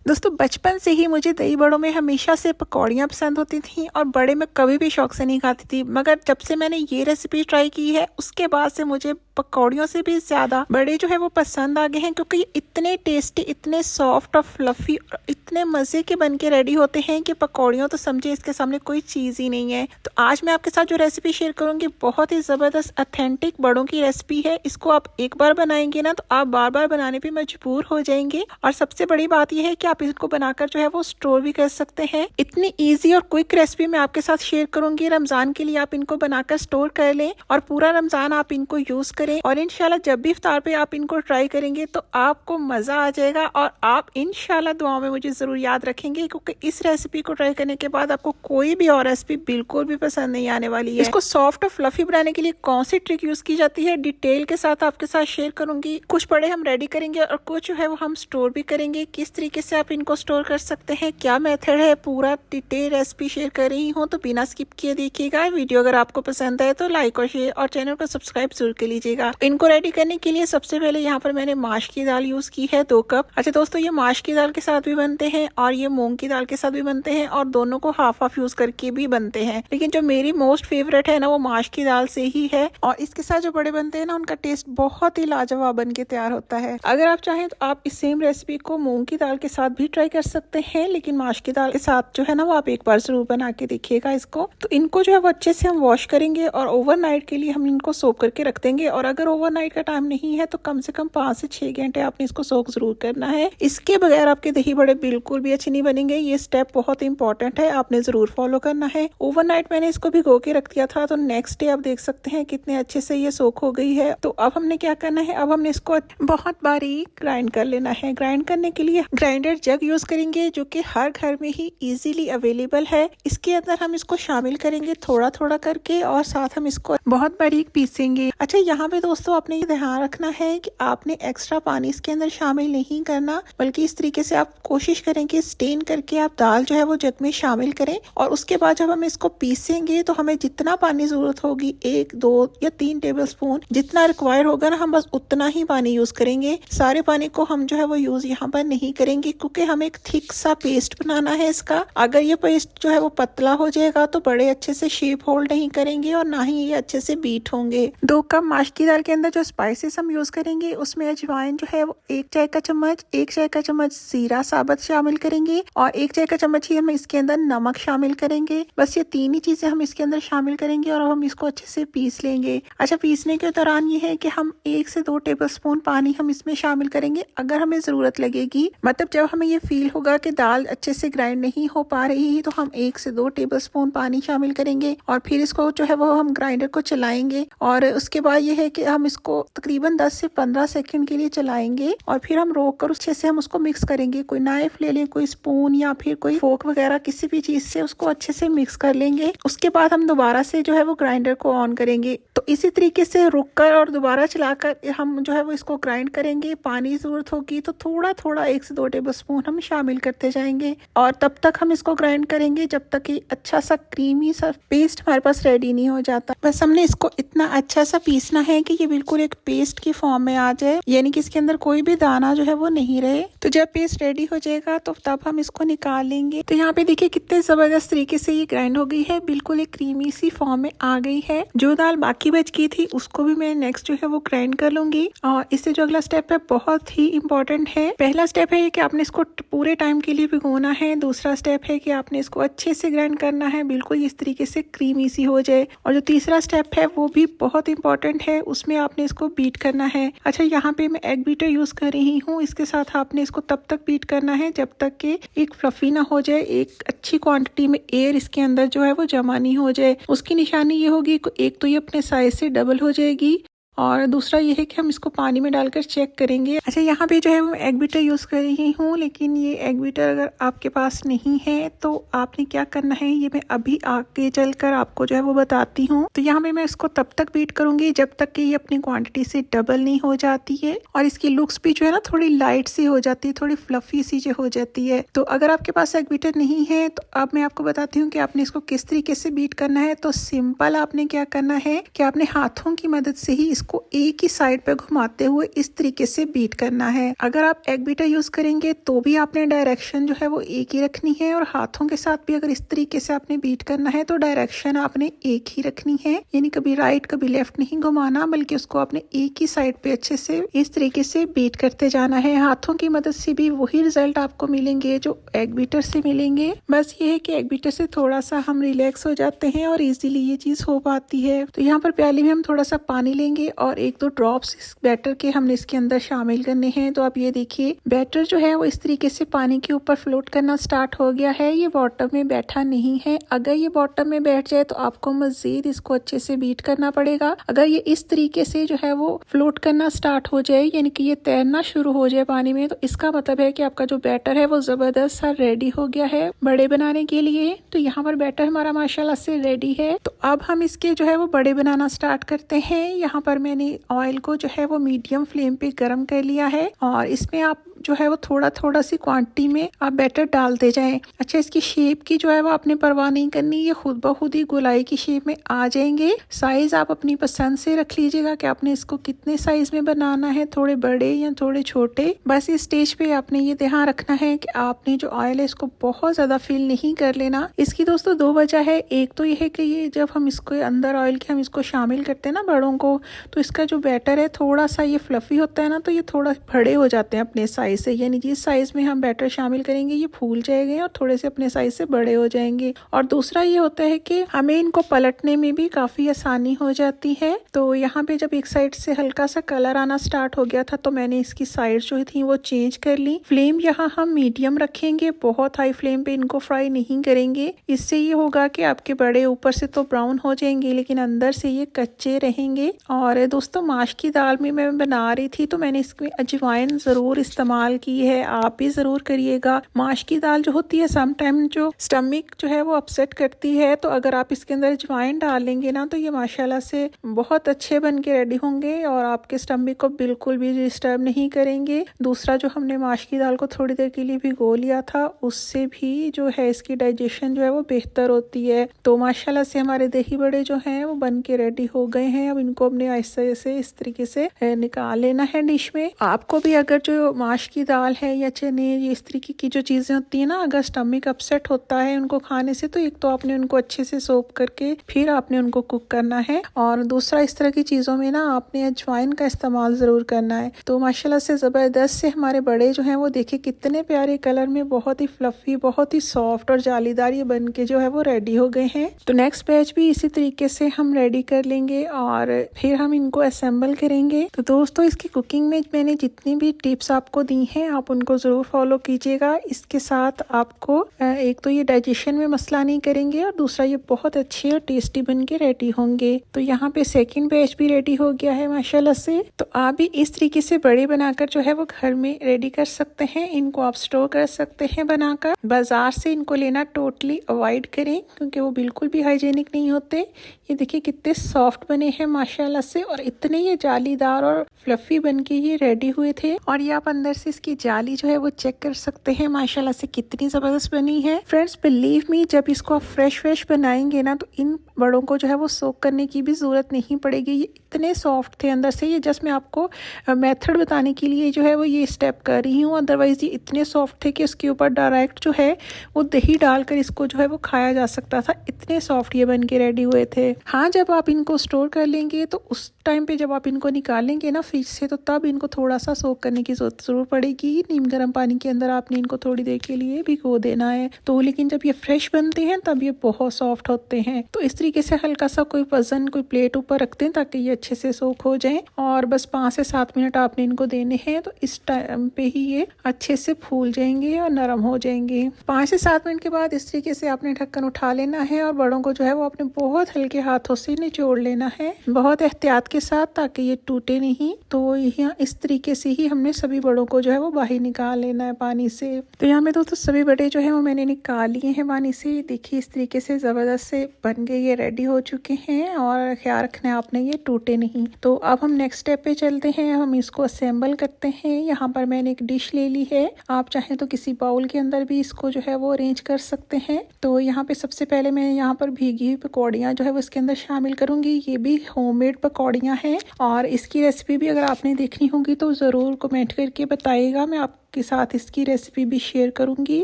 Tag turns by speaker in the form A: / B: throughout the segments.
A: दोस्तों बचपन से ही मुझे दही बड़ों में हमेशा से पकौड़ियाँ पसंद होती थी और बड़े मैं कभी भी शौक से नहीं खाती थी, मगर जब से मैंने ये रेसिपी ट्राई की है उसके बाद से मुझे पकौड़ियों से भी ज़्यादा बड़े जो है वो पसंद आ गए हैं, क्योंकि ये इतने टेस्टी, इतने सॉफ्ट और फ्लफी और इतने मज़े के बन के रेडी होते हैं कि पकौड़ियों तो समझे इसके सामने कोई चीज़ ही नहीं है। तो आज मैं आपके साथ जो रेसिपी शेयर करूँगी बहुत ही ज़बरदस्त ऑथेंटिक बड़ों की रेसिपी है। इसको आप एक बार बनाएंगे ना तो आप बार बार बनाने पर मजबूर हो जाएंगे, और सबसे बड़ी बात यह है कि आप इसको बनाकर जो है वो स्टोर भी कर सकते हैं। इतनी ईजी और क्विक रेसिपी मैं आपके साथ शेयर करूंगी। रमजान के लिए आप इनको बनाकर स्टोर कर लें और पूरा रमजान आप इनको यूज करें, और इंशाल्लाह जब भी इफ्तार पे आप इनको ट्राई करेंगे तो आपको मजा आ जाएगा और आप इंशाल्लाह दुआ में मुझे जरूर याद रखेंगे, क्योंकि इस रेसिपी को ट्राई करने के बाद आपको कोई भी और रेसिपी बिल्कुल भी पसंद नहीं आने वाली है। इसको सॉफ्ट और फ्लफी बनाने के लिए कौन सी ट्रिक यूज की जाती है डिटेल के साथ आपके साथ शेयर करूंगी। कुछ बड़े हम रेडी करेंगे और कुछ जो है वो हम स्टोर भी करेंगे। किस तरीके से आप इनको स्टोर कर सकते हैं, क्या मेथड है, पूरा डिटेल रेसिपी शेयर कर रही हूँ, तो बिना स्किप किए देखिएगा। वीडियो अगर आपको पसंद है तो लाइक और शेयर और चैनल को सब्सक्राइब जरूर कर लीजिएगा। इनको रेडी करने के लिए सबसे पहले यहाँ पर मैंने माश की दाल यूज की है 2 कप। अच्छा दोस्तों, ये माश की दाल के साथ भी बनते हैं और ये मूंग की दाल के साथ भी बनते हैं, और दोनों को हाफ हाफ यूज करके भी बनते हैं, लेकिन जो मेरी मोस्ट फेवरेट है ना वो माश की दाल से ही है। और इसके साथ जो बड़े बनते हैं ना उनका टेस्ट बहुत ही लाजवाब बन के तैयार होता है। अगर आप चाहें तो आप इस सेम रेसिपी को मूंग की दाल के साथ भी ट्राई कर सकते हैं, लेकिन माश की दाल के साथ जो है ना वो आप एक बार जरूर बना के देखिएगा इसको। तो इनको जो है वो अच्छे से हम वॉश करेंगे और ओवरनाइट के लिए हम इनको सोक करके रख देंगे, और अगर ओवरनाइट का टाइम नहीं है तो कम से कम 5 से 6 घंटे आपने इसको सोक जरूर करना है। इसके बगैर आपके दही बड़े बिल्कुल भी अच्छे नहीं बनेंगे। ये स्टेप बहुत इंपॉर्टेंट है, आपने जरूर फॉलो करना है। ओवरनाइट मैंने इसको भिगो के रख दिया था, तो नेक्स्ट डे आप देख सकते हैं कितने अच्छे से ये सोक हो गई है। तो अब हमने क्या करना है, अब हमने इसको बहुत बारीक ग्राइंड कर लेना है। ग्राइंड करने के लिए ग्राइंडर जग यूज करेंगे जो कि हर घर में ही इजीली अवेलेबल है। इसके अंदर हम इसको शामिल करेंगे थोड़ा थोड़ा करके, और साथ हम इसको बहुत बारीक पीसेंगे। अच्छा, यहाँ पे दोस्तों आपने ये ध्यान रखना है कि आपने एक्स्ट्रा पानी इसके अंदर शामिल नहीं करना, बल्कि इस तरीके से आप कोशिश करें कि स्टेन करके आप दाल जो है वो जग में शामिल करें। और उसके बाद जब हम इसको पीसेंगे तो हमें जितना पानी जरूरत होगी, 1, 2 या 3 टेबल स्पून जितना रिक्वायर होगा ना, हम बस उतना ही पानी यूज करेंगे। सारे पानी को हम जो है वो यूज यहाँ पर नहीं करेंगे, क्योंकि हमें एक थिक सा पेस्ट बनाना है इसका। अगर ये पेस्ट जो है वो पतला हो जाएगा तो बड़े अच्छे से शेप होल्ड नहीं करेंगे और ना ही ये अच्छे से बीट होंगे। 2 कप माश की दाल के अंदर जो स्पाइसेस हम यूज करेंगे उसमें अजवाइन जो है वो 1 चाय का चम्मच, 1 चाय का चम्मच जीरा साबुत शामिल करेंगे, और 1 चाय का चम्मच ही हम इसके अंदर नमक शामिल करेंगे। बस ये 3 ही चीजें हम इसके अंदर शामिल करेंगे और हम इसको अच्छे से पीस लेंगे। अच्छा, पीसने के दौरान ये है कि हम 1 से 2 टेबल स्पून पानी हम इसमें शामिल करेंगे अगर हमें जरूरत लगेगी। मतलब जब हमें ये फील होगा कि दाल अच्छे से ग्राइंड नहीं हो पा रही तो हम 1 से 2 टेबल स्पून पानी शामिल करेंगे, और फिर इसको जो है वो हम ग्राइंडर को चलाएंगे। और उसके बाद ये है कि हम इसको तकरीबन 10 से 15 सेकंड के लिए चलाएंगे, और फिर हम रोक कर अच्छे से हम उसको मिक्स करेंगे। कोई नाइफ ले लें, कोई स्पून या फिर कोई फोक वगैरह, किसी भी चीज से उसको अच्छे से मिक्स कर लेंगे। उसके बाद हम दोबारा से जो है वो ग्राइंडर को ऑन करेंगे। तो इसी तरीके से रुक कर और दोबारा चलाकर हम जो है वो इसको ग्राइंड करेंगे। पानी जरूरत होगी तो थोड़ा थोड़ा 1 से 2 टेबल स्पून हम शामिल करते जाएंगे, और तब तक हम इसको ग्राइंड करेंगे जब तक कि अच्छा सा क्रीमी सा पेस्ट हमारे पास रेडी नहीं हो जाता। बस हमने इसको इतना अच्छा सा पीसना है कि ये बिल्कुल एक पेस्ट की फॉर्म में आ जाए, यानी कि इसके अंदर कोई भी दाना जो है वो नहीं रहे। तो जब पेस्ट रेडी हो जाएगा तो तब हम इसको निकाल लेंगे। तो यहाँ पे देखिए कितने जबरदस्त तरीके से ये ग्राइंड हो गई है, बिल्कुल एक क्रीमी सी फॉर्म में आ गई है। जो दाल बाकी बच गई थी उसको भी मैं नेक्स्ट जो है वो ग्राइंड कर लूंगी। और इससे जो अगला स्टेप है बहुत ही इंपॉर्टेंट है। पहला स्टेप है कि आपने इसको पूरे टाइम के लिए भिगोना है। दूसरा स्टेप है कि आपने इसको अच्छे से ग्राइंड करना है, बिल्कुल इस तरीके से क्रीमी सी हो जाए। और जो तीसरा स्टेप है वो भी बहुत इंपॉर्टेंट है, उसमें आपने इसको बीट करना है। अच्छा, यहाँ पे मैं एग बीटर यूज कर रही हूँ। इसके साथ आपने इसको तब तक बीट करना है जब तक कि एक फ्लफी ना हो जाए, एक अच्छी क्वांटिटी में एयर इसके अंदर जो है वो जमा नहीं हो जाए। उसकी निशानी ये होगी, एक तो ये अपने साइज से डबल हो जाएगी, और दूसरा ये है कि हम इसको पानी में डालकर चेक करेंगे। अच्छा, यहाँ पे जो है मैं एग बीटर यूज कर रही हूँ, लेकिन ये एग बीटर अगर आपके पास नहीं है तो आपने क्या करना है ये मैं अभी आगे चलकर आपको जो है वो बताती हूँ। तो यहाँ पे मैं इसको तब तक बीट करूंगी जब तक कि ये अपनी क्वांटिटी से डबल नहीं हो जाती है, और इसकी लुक्स भी जो है ना थोड़ी लाइट सी हो जाती है, थोड़ी फ्लफी सी जो हो जाती है। तो अगर आपके पास एग बीटर नहीं है तो अब मैं आपको बताती हूँ कि आपने इसको किस तरीके से बीट करना है। तो सिंपल आपने क्या करना है कि आपने हाथों की मदद से ही इसको एक ही साइड पे घुमाते हुए इस तरीके से बीट करना है। अगर आप एग बीटर यूज करेंगे तो भी आपने डायरेक्शन जो है वो एक ही रखनी है, और हाथों के साथ भी अगर इस तरीके से आपने बीट करना है तो डायरेक्शन आपने एक ही रखनी है, यानी कभी राइट कभी लेफ्ट नहीं घुमाना, बल्कि उसको आपने एक ही साइड पे अच्छे से इस तरीके से बीट करते जाना है। हाथों की मदद से भी वही रिजल्ट आपको मिलेंगे जो एग बीटर से मिलेंगे। बस ये है कि एग बीटर से थोड़ा सा हम रिलैक्स हो जाते हैं और इजीली ये चीज हो पाती है। तो यहाँ पर प्याली में हम थोड़ा सा पानी लेंगे और 1-2 ड्रॉप्स इस बैटर के हमने इसके अंदर शामिल करने हैं। तो आप ये देखिए बैटर जो है वो इस तरीके से पानी के ऊपर फ्लोट करना स्टार्ट हो गया है। ये बॉटम में बैठा नहीं है। अगर ये बॉटम में बैठ जाए तो आपको मजीद इसको अच्छे से बीट करना पड़ेगा। अगर ये इस तरीके से जो है वो फ्लोट करना स्टार्ट हो जाए, यानी कि ये तैरना शुरू हो जाए पानी में, तो इसका मतलब है कि आपका जो बैटर है वो जबरदस्त सा रेडी हो गया है बड़े बनाने के लिए। तो यहाँ पर बैटर हमारा माशाल्लाह से रेडी है। तो अब हम इसके जो है वो बड़े बनाना स्टार्ट करते हैं। यहाँ पर मैंने ऑयल को जो है वो मीडियम फ्लेम पे गर्म कर लिया है और इसमें आप जो है वो थोड़ा थोड़ा सी क्वांटिटी में आप बैटर डालते जाएं। अच्छा, इसकी शेप की जो है वो आपने परवाह नहीं करनी, ये खुद ब खुद ही गोलाई की शेप में आ जाएंगे। साइज आप अपनी पसंद से रख लीजिएगा कि आपने इसको कितने साइज में बनाना है, थोड़े बड़े या थोड़े छोटे। बस इस स्टेज पे आपने ये ध्यान रखना है कि आपने जो ऑयल है इसको बहुत ज्यादा फिल नहीं कर लेना। इसकी दोस्तों 2 वजह है। एक तो ये है कि ये जब हम इसको अंदर ऑयल के हम इसको शामिल करते हैं ना बड़ों को, तो इसका जो बैटर है थोड़ा सा ये फ्लफी होता है ना, तो ये थोड़ा बड़े हो जाते हैं अपने साइज से, यानी जिस साइज में हम बैटर शामिल करेंगे ये फूल जाएंगे और थोड़े से अपने साइज से बड़े हो जाएंगे। और दूसरा ये होता है कि हमें इनको पलटने में भी काफी आसानी हो जाती है। तो यहाँ पे जब एक साइड से हल्का सा कलर आना स्टार्ट हो गया था तो मैंने इसकी साइड जो थी वो चेंज कर ली। फ्लेम यहाँ हम मीडियम रखेंगे, बहुत हाई फ्लेम पे इनको फ्राई नहीं करेंगे। इससे ये होगा कि आपके बड़े ऊपर से तो ब्राउन हो जाएंगे लेकिन अंदर से ये कच्चे रहेंगे। और दोस्तों माश की दाल में मैं बना रही थी तो मैंने इसमें अजवाइन जरूर इस्तेमाल की है, आप भी जरूर करिएगा। माश की दाल जो होती है समटाइम जो स्टमक जो है वो अपसेट करती है, तो अगर आप इसके अंदर अजवाइन डालेंगे ना तो ये माशाल्लाह से बहुत अच्छे बन के रेडी होंगे और आपके स्टमक को बिल्कुल भी डिस्टर्ब नहीं करेंगे। दूसरा जो हमने माश की दाल को थोड़ी देर के लिए भिगो लिया था उससे भी जो है इसकी डाइजेशन जो है वो बेहतर होती है। तो माशाल्लाह से हमारे दही बड़े जो हैं वो बन के रेडी हो गए हैं। अब इनको अपने ऐसे से इस तरीके से निकाल लेना है डिश में। आपको भी अगर जो माश की दाल है या चने ये इस तरीके की जो चीजें होती है ना, अगर स्टमक अपसेट होता है उनको खाने से, तो एक तो आपने उनको अच्छे से सोप करके फिर आपने उनको कुक करना है, और दूसरा इस तरह की चीजों में ना आपने अजवाइन का इस्तेमाल जरूर करना है। तो माशाल्लाह से जबरदस्त से हमारे बड़े जो हैं वो देखिए कितने प्यारे कलर में, बहुत ही फ्लफी, बहुत ही सॉफ्ट और जालीदार ये बन के जो है वो रेडी हो गए हैं। तो नेक्स्ट बैच भी इसी तरीके से हम रेडी कर लेंगे और फिर हम इनको असेंबल करेंगे। तो दोस्तों इसकी कुकिंग में मैंने जितनी भी टिप्स आपको दी हैं आप उनको जरूर फॉलो कीजिएगा। इसके साथ आपको एक तो ये डाइजेशन में मसला नहीं करेंगे और दूसरा ये बहुत अच्छे और टेस्टी बन के रेडी होंगे। तो यहाँ पे सेकंड बैच भी रेडी हो गया है माशाल्लाह से। तो आप भी इस तरीके से बड़े बनाकर जो है वो घर में रेडी कर सकते हैं। इनको आप स्टोर कर सकते हैं बनाकर। बाजार से इनको लेना टोटली अवॉइड करें क्योंकि वो बिल्कुल भी हाइजेनिक नहीं होते। ये देखिए कितने सॉफ्ट बने हैं माशाल्लाह से, और इतने ये जालीदार और फ्लफी बन के ये रेडी हुए थे। और ये आप अंदर से इसकी जाली जो है वो चेक कर सकते हैं माशाल्लाह से कितनी जबरदस्त बनी है। फ्रेंड्स बिलीव मी, जब इसको आप फ्रेश बनाएंगे ना तो इन बड़ों को जो है वो सोक करने की भी जरूरत नहीं पड़ेगी। ये इतने सॉफ्ट थे अंदर से। ये जस्ट मैं आपको मेथड बताने के लिए जो है वो ये स्टेप कर रही हूँ, अदरवाइज ये इतने सॉफ्ट थे कि उसके ऊपर डायरेक्ट जो है वो दही डालकर इसको जो है वो खाया जा सकता था। इतने सॉफ्ट ये बन के रेडी हुए थे। हाँ, जब आप इनको स्टोर कर लेंगे तो उस टाइम पे जब आप इनको निकालेंगे ना फ्रिज से, तो तब इनको थोड़ा सा सोक करने की जरूर पड़ेगी। नीम गर्म पानी के अंदर आपने इनको थोड़ी देर के लिए भिगो देना है। तो लेकिन जब ये फ्रेश बनते हैं तब ये बहुत सॉफ्ट होते हैं। तो इस तरीके से हल्का सा कोई वजन कोई प्लेट ऊपर रखते हैं ताकि ये अच्छे से सोक हो जाए, और बस 5 से 7 मिनट आपने इनको देने हैं। तो इस टाइम पे ही ये अच्छे से फूल जाएंगे और नरम हो जाएंगे। 5 से 7 मिनट के बाद इस तरीके से आपने ढक्कन उठा लेना है और बड़ों को जो है वो आपने बहुत हल्के हाथों से निचोड़ लेना है, बहुत एहतियात के साथ, ताकि ये टूटे नहीं। तो यहाँ इस तरीके से ही हमने सभी बड़ों को जो है वो बाहर निकाल लेना है पानी से। तो यहाँ में दोस्तों सभी बड़े जो है वो मैंने निकाल लिए हैं पानी से। देखिए इस तरीके से ज़बरदस्त से बन गए, ये रेडी हो चुके हैं और ख्याल रखना है आपने ये टूटे नहीं। तो अब हम नेक्स्ट स्टेप पे चलते हैं, हम इसको असेंबल करते हैं। यहाँ पर मैंने एक डिश ले ली है, आप चाहें तो किसी बाउल के अंदर भी इसको जो है वो अरेंज कर सकते हैं। तो यहाँ पे सबसे पहले मैं यहाँ पर भीगी हुई पकौड़ियाँ जो है वो इसके अंदर शामिल करूंगी। ये भी होममेड पकौड़ियाँ हैं और इसकी रेसिपी भी अगर आपने देखनी होगी तो ज़रूर कमेंट करके बताइएगा, मैं आपके साथ इसकी रेसिपी भी शेयर करूंगी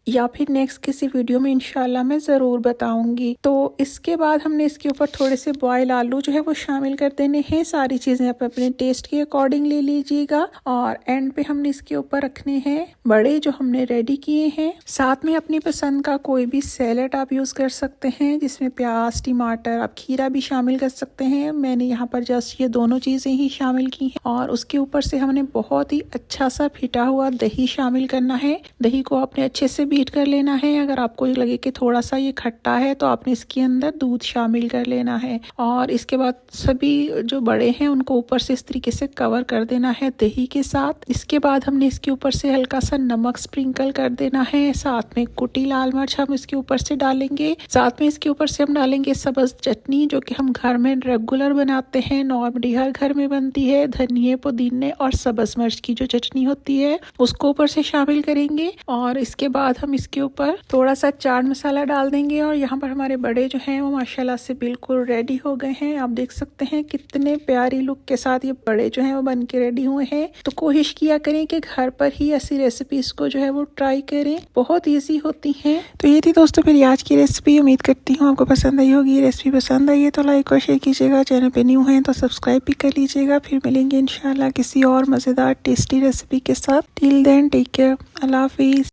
A: या फिर नेक्स्ट किसी वीडियो में इंशाल्लाह मैं ज़रूर बताऊंगी। तो इसके बाद हमने इसके ऊपर थोड़े से बॉयल आलू जो है वो शामिल कर देने हैं। सारी चीज़ें आप अपने टेस्ट के अकॉर्डिंग ले लीजिएगा और एंड पे हमने इसके ऊपर रखने हैं बड़े जो हमने रेडी किए हैं। साथ में अपनी पसंद का कोई भी सैलेड आप यूज़ कर सकते हैं, जिसमें प्याज, टमाटर, आप खीरा भी शामिल कर सकते हैं। मैंने यहाँ पर जस्ट ये दोनों चीज़ें ही शामिल की हैं और उसके ऊपर से हमने बहुत ही अच्छा सा फिटा हुआ दही शामिल करना है। दही को आपने अच्छे से बीट कर लेना है। अगर आपको लगे कि थोड़ा सा ये खट्टा है तो आपने इसके अंदर दूध शामिल कर लेना है और इसके बाद सभी जो बड़े हैं उनको ऊपर से इस तरीके से कवर कर देना है दही के साथ। इसके बाद हमने इसके ऊपर से हल्का सा नमक स्प्रिंकल कर देना है, साथ में कुटी लाल मिर्च हम इसके ऊपर से डालेंगे। साथ में इसके ऊपर से हम डालेंगे सब्ज चटनी जो कि हम घर में रेगुलर बनाते हैं, नॉर्मली हर घर में बनती है। धनिये, पुदीने और सब्ज मिर्च की जो चटनी होती है उसको ऊपर से शामिल करेंगे और इसके बाद हम इसके ऊपर थोड़ा सा चाट मसाला डाल देंगे। और यहाँ पर हमारे बड़े जो हैं वो माशाल्लाह से बिल्कुल रेडी हो गए हैं। आप देख सकते हैं कितने प्यारी लुक के साथ ये बड़े जो हैं वो बन के रेडी हुए हैं। तो कोशिश किया करें कि घर पर ही ऐसी रेसिपीज को जो है वो ट्राई करें, बहुत ईजी होती हैं। तो ये थी दोस्तों मेरी आज की रेसिपी, उम्मीद करती हूँ आपको पसंद आई होगी। रेसिपी पसंद आई है तो लाइक और शेयर कीजिएगा, चैनल पे न्यू हैं तो सब्सक्राइब भी कर लीजिएगा। फिर मिलेंगे इंशाल्लाह किसी और मज़ेदार टेस्टी रेसिपी के साथ। टिल देन टेक केयर, अल्लाह हाफिज़।